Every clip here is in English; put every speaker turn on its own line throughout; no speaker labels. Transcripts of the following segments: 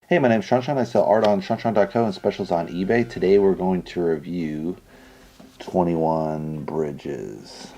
Hey, my name's ShawNshawN. I sell art on ShawNshawN.co and specials on eBay. Today we're going to review 21 Bridges.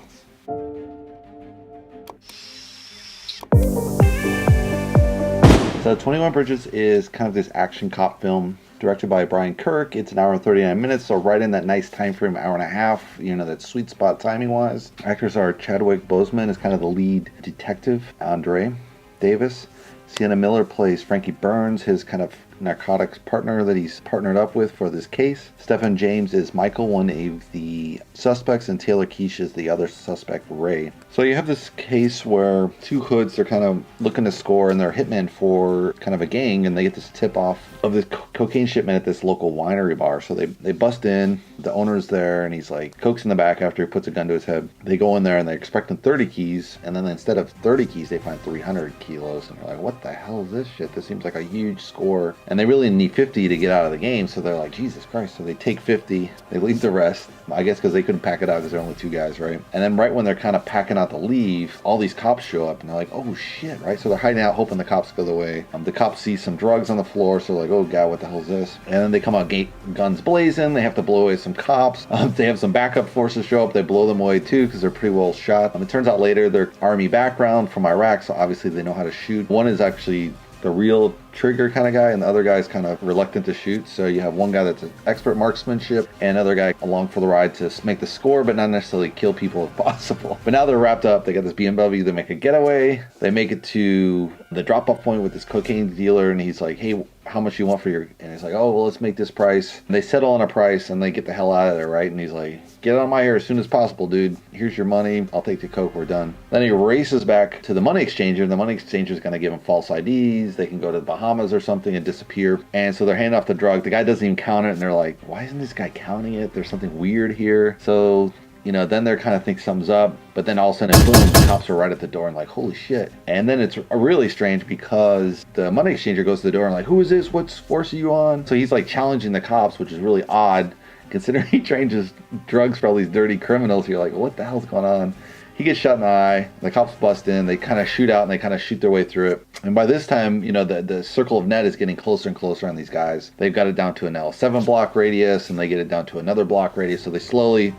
So 21 Bridges is kind of this action cop film directed by Brian Kirk. It's an hour and 39 minutes, so right in that nice time frame, hour and a half, that sweet spot timing wise. Actors are Chadwick Boseman is kind of the lead detective, Andre Davis. Sienna Miller plays Frankie Burns, his kind of narcotics partner that he's partnered up with for this case. Stephen James is Michael, one of the suspects, and Taylor Keish is the other suspect, Ray. So you have this case where two hoods, they're kind of looking to score, and they're hitmen for kind of a gang, and they get this tip off of this cocaine shipment at this local winery bar. So they bust in, the owner's there, and he's like cokes in the back after he puts a gun to his head. They go in there and they're expecting 30 keys, and then instead of 30 keys they find 300 kilos, and they're like, what the hell is this shit? This seems like a huge score, and they really need 50 to get out of the game. So they're like, Jesus Christ. So they take 50, they leave the rest, I guess because they couldn't pack it out because they're only two guys, right? And then right when they're kind of packing out to leave, all these cops show up, and they're like, oh shit, right? So they're hiding out hoping the cops go away. The cops see some drugs on the floor, so they're like, oh god, what the hell is this? And then they come out guns blazing. They have to blow away some cops. They have some backup forces show up. They blow them away too because they're pretty well shot. It turns out later they're army background from Iraq, so obviously they know how to shoot. One is actually the real trigger kind of guy, and the other guy's kind of reluctant to shoot. So you have one guy that's an expert marksmanship and another guy along for the ride to make the score, but not necessarily kill people if possible. But now they're wrapped up. They got this BMW. They make a getaway. They make it to the drop-off point with this cocaine dealer, and he's like, hey, how much you want for your... And he's like, oh, well, let's make this price. And they settle on a price, and they get the hell out of there, right? And he's like, get out of my hair as soon as possible, dude. Here's your money. I'll take the coke. We're done. Then he races back to the money exchanger. The money exchanger is going to give him false IDs. They can go to the Bahamas or something and disappear. And so they're handing off the drug. The guy doesn't even count it, and they're like, why isn't this guy counting it? There's something weird here. So... then they're kind of think something's up, but then all of a sudden, boom, the cops are right at the door and like, holy shit. And then it's really strange because the money exchanger goes to the door and like, who is this? What force are you on? So he's like challenging the cops, which is really odd considering he changes drugs for all these dirty criminals. You're like, what the hell's going on? He gets shot in the eye. The cops bust in. They kind of shoot out and they kind of shoot their way through it. And by this time, the circle of net is getting closer and closer on these guys. They've got it down to an L7 block radius, and they get it down to another block radius. So they slowly...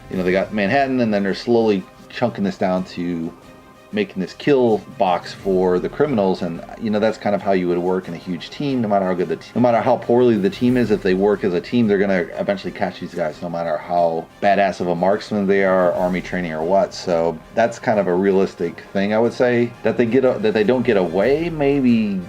they got Manhattan, and then they're slowly chunking this down to making this kill box for the criminals. And that's kind of how you would work in a huge team. No matter how good no matter how poorly the team is, if they work as a team, they're gonna eventually catch these guys, no matter how badass of a marksman they are, army training or what. So that's kind of a realistic thing, I would say. That they don't get away, maybe.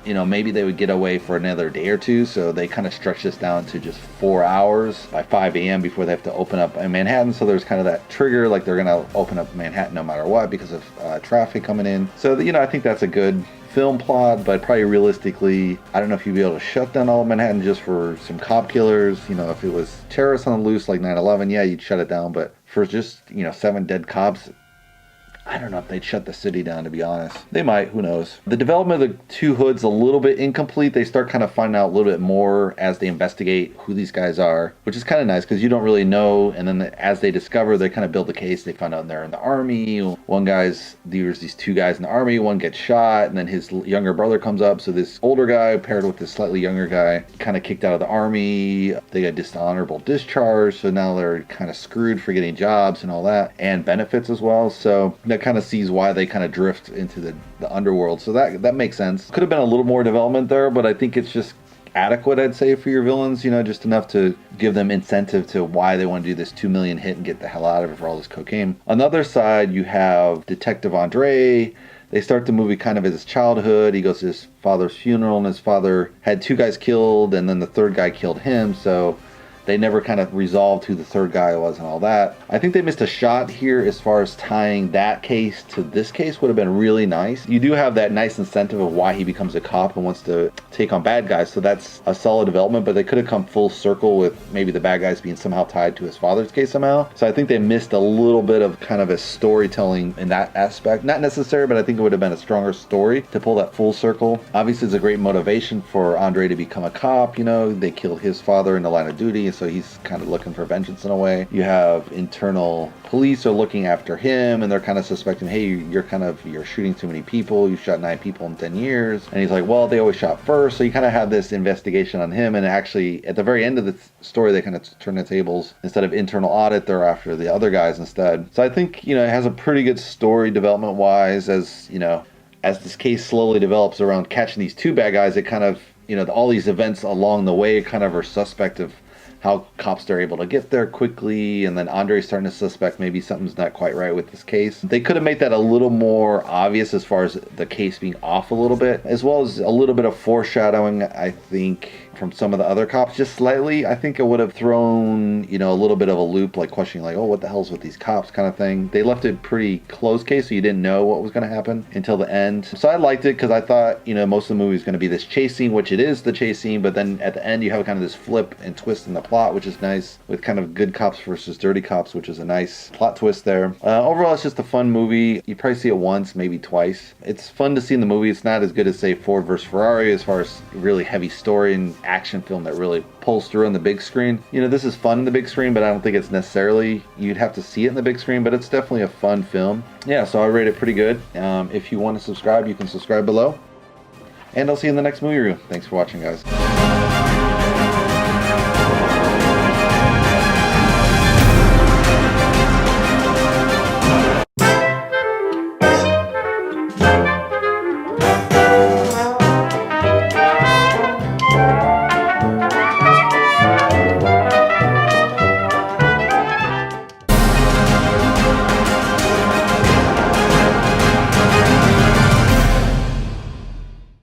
Maybe they would get away for another day or two, so they kind of stretch this down to just 4 hours by 5 a.m. before they have to open up in Manhattan. So there's kind of that trigger, like they're going to open up Manhattan no matter what because of traffic coming in. So, I think that's a good film plot, but probably realistically, I don't know if you'd be able to shut down all of Manhattan just for some cop killers. If it was terrorists on the loose like 9/11, yeah, you'd shut it down. But for just, 7 dead cops, I don't know if they'd shut the city down, to be honest. They might, who knows. The development of the two hoods a little bit incomplete. They start kind of finding out a little bit more as they investigate who these guys are, which is kind of nice because you don't really know. And then as they discover, they kind of build the case. They find out they're in the army. There's these two guys in the army. One gets shot, and then his younger brother comes up. So this older guy paired with this slightly younger guy kind of kicked out of the army. They got dishonorable discharge, so now they're kind of screwed for getting jobs and all that, and benefits as well. So that kind of sees why they kind of drift into the underworld. So that makes sense. Could have been a little more development there, but I think it's just adequate, I'd say, for your villains, just enough to give them incentive to why they want to do this 2 million hit and get the hell out of it for all this cocaine. On the other side, you have Detective Andre. They start the movie kind of as his childhood. He goes to his father's funeral, and his father had 2 guys killed, and then the third guy killed him, so they never kind of resolved who the third guy was and all that. I think they missed a shot here as far as tying that case to this case. Would have been really nice. You do have that nice incentive of why he becomes a cop and wants to take on bad guys, so that's a solid development, but they could have come full circle with maybe the bad guys being somehow tied to his father's case somehow. So I think they missed a little bit of kind of a storytelling in that aspect. Not necessary, but I think it would have been a stronger story to pull that full circle. Obviously, it's a great motivation for Andre to become a cop. They killed his father in the line of duty, so he's kind of looking for vengeance in a way. You have internal police are looking after him, and they're kind of suspecting, hey, you're shooting too many people. You shot 9 people in 10 years. And he's like, well, they always shot first. So you kind of have this investigation on him, and actually at the very end of the story, they kind of turn the tables. Instead of internal audit, they're after the other guys instead. So I think, it has a pretty good story development wise, as this case slowly develops around catching these 2 bad guys. It kind of, all these events along the way kind of are suspect of how cops are able to get there quickly, and then Andre's starting to suspect maybe something's not quite right with this case. They could have made that a little more obvious as far as the case being off a little bit, as well as a little bit of foreshadowing, I think, from some of the other cops, just slightly. I think it would have thrown, a little bit of a loop, like questioning, like, oh, what the hell's with these cops kind of thing. They left it pretty closed case, so you didn't know what was going to happen until the end. So I liked it because I thought, most of the movie is going to be this chase scene, which it is the chase scene, but then at the end you have kind of this flip and twist in the plot, which is nice, with kind of good cops versus dirty cops, which is a nice plot twist there. Overall, it's just a fun movie. You probably see it once, maybe twice. It's fun to see in the movie. It's not as good as, say, Ford versus Ferrari as far as really heavy story and action film that really pulls through on the big screen. This is fun in the big screen, but I don't think it's necessarily, you'd have to see it in the big screen, but it's definitely a fun film. Yeah, so I rate it pretty good. If you want to subscribe, you can subscribe below. And I'll see you in the next movie review. Thanks for watching, guys.